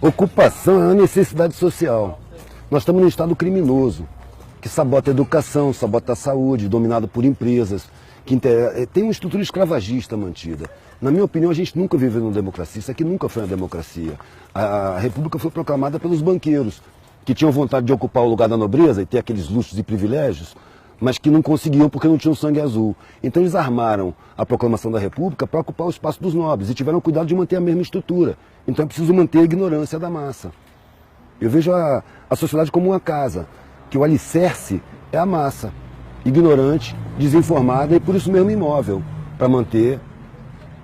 Ocupação é uma necessidade social. Nós estamos num estado criminoso, que sabota a educação, sabota a saúde, dominado por empresas, tem uma estrutura escravagista mantida. Na minha opinião, a gente nunca viveu numa democracia, isso aqui nunca foi uma democracia. A República foi proclamada pelos banqueiros, que tinham vontade de ocupar o lugar da nobreza e ter aqueles luxos e privilégios, mas que não conseguiam porque não tinham sangue azul. Então eles armaram a proclamação da República para ocupar o espaço dos nobres e tiveram cuidado de manter a mesma estrutura. Então é preciso manter a ignorância da massa. Eu vejo a sociedade como uma casa, que o alicerce é a massa, ignorante, desinformada e por isso mesmo imóvel, para manter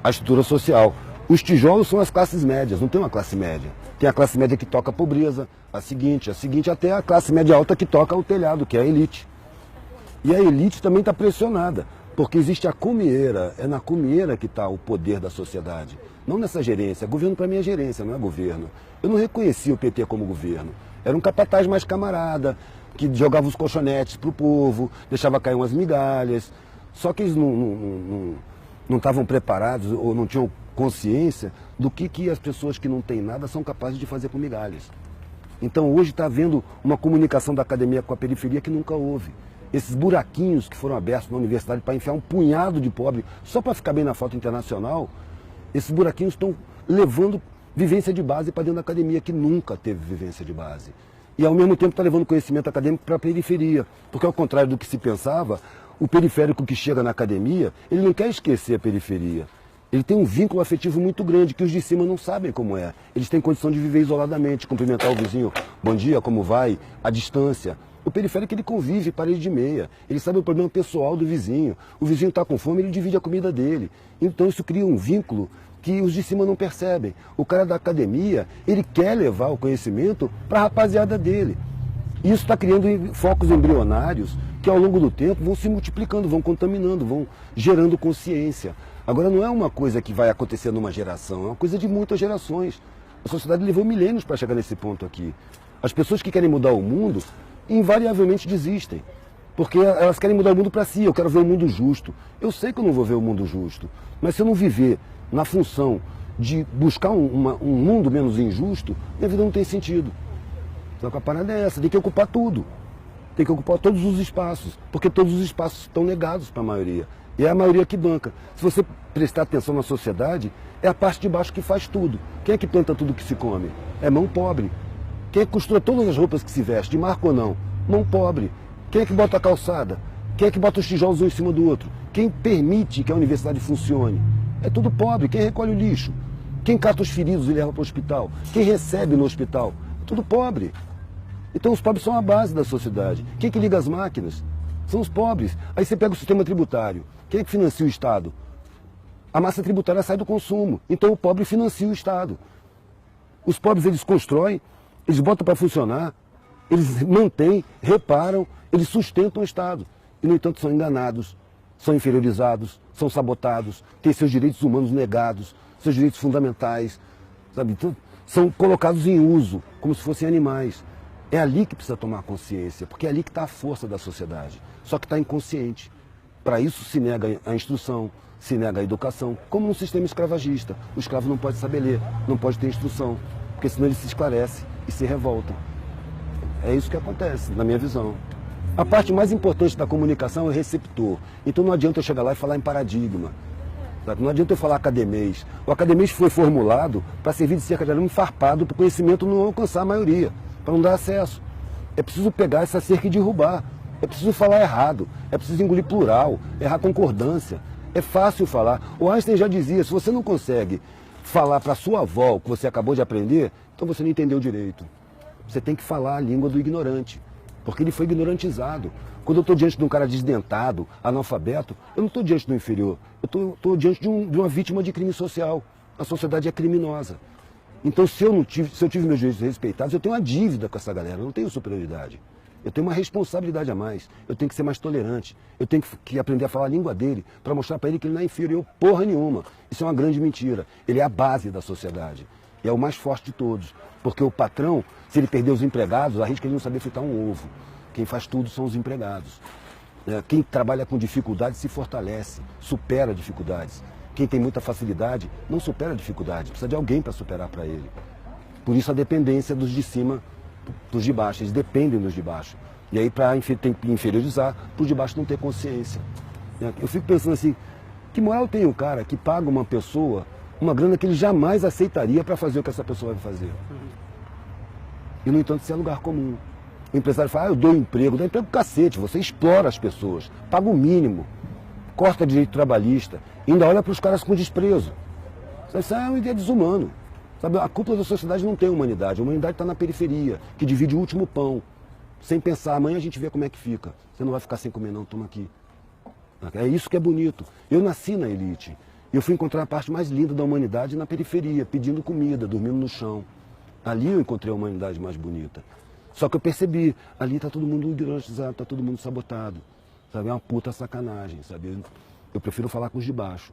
a estrutura social. Os tijolos são as classes médias, não tem uma classe média. Tem a classe média que toca a pobreza, a seguinte, até a classe média alta que toca o telhado, que é a elite. E a elite também está pressionada, porque existe a comieira, é na comieira que está o poder da sociedade. Não nessa gerência, governo para mim é gerência, não é governo. Eu não reconhecia o PT como governo. Era um capataz mais camarada, que jogava os colchonetes para o povo, deixava cair umas migalhas. Só que eles não estavam preparados ou não tinham consciência do que as pessoas que não têm nada são capazes de fazer com migalhas. Então hoje está havendo uma comunicação da academia com a periferia que nunca houve. Esses buraquinhos que foram abertos na universidade para enfiar um punhado de pobre só para ficar bem na foto internacional, esses buraquinhos estão levando vivência de base para dentro da academia, que nunca teve vivência de base. E ao mesmo tempo está levando conhecimento acadêmico para a periferia, porque ao contrário do que se pensava, o periférico que chega na academia, ele não quer esquecer a periferia. Ele tem um vínculo afetivo muito grande, que os de cima não sabem como é. Eles têm condição de viver isoladamente, cumprimentar o vizinho, bom dia, como vai, à distância. O periférico ele convive parede de meia, ele sabe o problema pessoal do vizinho. O vizinho está com fome, ele divide a comida dele. Então isso cria um vínculo que os de cima não percebem. O cara da academia, ele quer levar o conhecimento para a rapaziada dele. Isso está criando focos embrionários que ao longo do tempo vão se multiplicando, vão contaminando, vão gerando consciência. Agora não é uma coisa que vai acontecer numa geração, é uma coisa de muitas gerações. A sociedade levou milênios para chegar nesse ponto aqui. As pessoas que querem mudar o mundo, invariavelmente desistem. Porque elas querem mudar o mundo para si, eu quero ver o mundo justo. Eu sei que eu não vou ver o mundo justo, mas se eu não viver na função de buscar um mundo menos injusto, minha vida não tem sentido. Então a parada é essa, tem que ocupar tudo. Tem que ocupar todos os espaços, porque todos os espaços estão negados para a maioria. E é a maioria que banca. Se você prestar atenção na sociedade, é a parte de baixo que faz tudo. Quem é que planta tudo que se come? É mão pobre. Quem é que costura todas as roupas que se veste, de marca ou não? Mão pobre. Quem é que bota a calçada? Quem é que bota os tijolos um em cima do outro? Quem permite que a universidade funcione? É tudo pobre. Quem recolhe o lixo? Quem cata os feridos e leva para o hospital? Quem recebe no hospital? É tudo pobre. Então os pobres são a base da sociedade. Quem é que liga as máquinas? São os pobres. Aí você pega o sistema tributário. Quem é que financia o Estado? A massa tributária sai do consumo. Então o pobre financia o Estado. Os pobres eles constroem, eles botam para funcionar, eles mantêm, reparam, eles sustentam o Estado. E, no entanto, são enganados, são inferiorizados, são sabotados, têm seus direitos humanos negados, seus direitos fundamentais, sabe? Então, são colocados em uso, como se fossem animais. É ali que precisa tomar consciência, porque é ali que está a força da sociedade. Só que está inconsciente. Para isso se nega a instrução, se nega a educação, como num sistema escravagista. O escravo não pode saber ler, não pode ter instrução, porque senão ele se esclarece e se revolta. É isso que acontece, na minha visão. A parte mais importante da comunicação é o receptor. Então não adianta eu chegar lá e falar em paradigma. Sabe? Não adianta eu falar academês. O academês foi formulado para servir de cerca de arame farpado para o conhecimento não alcançar a maioria, para não dar acesso. É preciso pegar essa cerca e derrubar. É preciso falar errado. É preciso engolir plural, errar concordância. É fácil falar. O Einstein já dizia, se você não consegue falar para sua avó o que você acabou de aprender, então você não entendeu direito. Você tem que falar a língua do ignorante, porque ele foi ignorantizado. Quando eu estou diante de um cara desdentado, analfabeto, eu não estou diante do inferior, eu estou diante de uma vítima de crime social. A sociedade é criminosa. Então, se eu tive meus direitos respeitados, eu tenho uma dívida com essa galera, eu não tenho superioridade. Eu tenho uma responsabilidade a mais, eu tenho que ser mais tolerante, eu tenho que aprender a falar a língua dele, para mostrar para ele que ele não é inferior porra nenhuma. Isso é uma grande mentira. Ele é a base da sociedade. E é o mais forte de todos. Porque o patrão, se ele perder os empregados, arrisca ele não saber fritar um ovo. Quem faz tudo são os empregados. Quem trabalha com dificuldade se fortalece, supera dificuldades. Quem tem muita facilidade não supera dificuldade, precisa de alguém para superar para ele. Por isso a dependência dos de cima dos de baixo, eles dependem dos de baixo. E aí para inferiorizar, para os de baixo não ter consciência. Eu fico pensando assim, que moral tem o cara que paga uma pessoa uma grana que ele jamais aceitaria para fazer o que essa pessoa vai fazer? E no entanto isso é lugar comum. O empresário fala, eu dou emprego pro cacete, você explora as pessoas, paga o mínimo, corta direito trabalhista, ainda olha para os caras com desprezo. Isso é uma ideia desumana. Sabe, a cúpula da sociedade não tem humanidade, a humanidade está na periferia, que divide o último pão. Sem pensar, amanhã a gente vê como é que fica. Você não vai ficar sem comer não, toma aqui. É isso que é bonito. Eu nasci na elite. Eu fui encontrar a parte mais linda da humanidade na periferia, pedindo comida, dormindo no chão. Ali eu encontrei a humanidade mais bonita. Só que eu percebi, ali está todo mundo ideologizado, está todo mundo sabotado. Sabe? É uma puta sacanagem, sabe? Eu prefiro falar com os de baixo.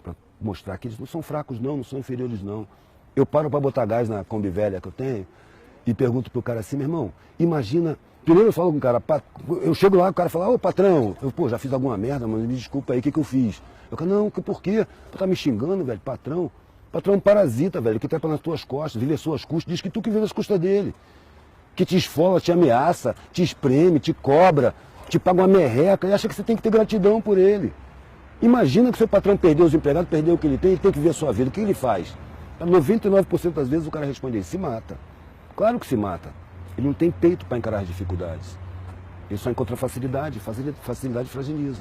Para mostrar que eles não são fracos não são inferiores não. Eu paro para botar gás na Kombi velha que eu tenho e pergunto pro cara assim, meu irmão, imagina... Primeiro eu falo com o cara, eu chego lá, o cara fala, ô patrão, eu já fiz alguma merda, mas me desculpa aí, o que eu fiz? Eu falo, não, por quê? Tu tá me xingando, velho, patrão? Patrão é um parasita, velho, que trepa nas tuas costas, vive às suas custas, diz que tu que vive às custas dele. Que te esfola, te ameaça, te espreme, te cobra, te paga uma merreca e acha que você tem que ter gratidão por ele. Imagina que seu patrão perdeu os empregados, perdeu o que ele tem que viver a sua vida. O que ele faz? 99% das vezes o cara responde, ele se mata. Claro que se mata. Ele não tem peito para encarar as dificuldades. Ele só encontra facilidade. Facilidade fragiliza.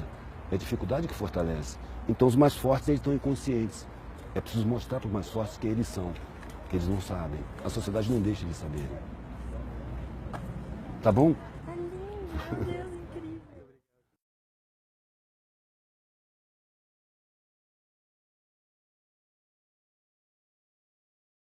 É a dificuldade que fortalece. Então os mais fortes eles estão inconscientes. É preciso mostrar para os mais fortes que eles são. Que eles não sabem. A sociedade não deixa eles saberem. Tá bom? Tá lindo, meu Deus.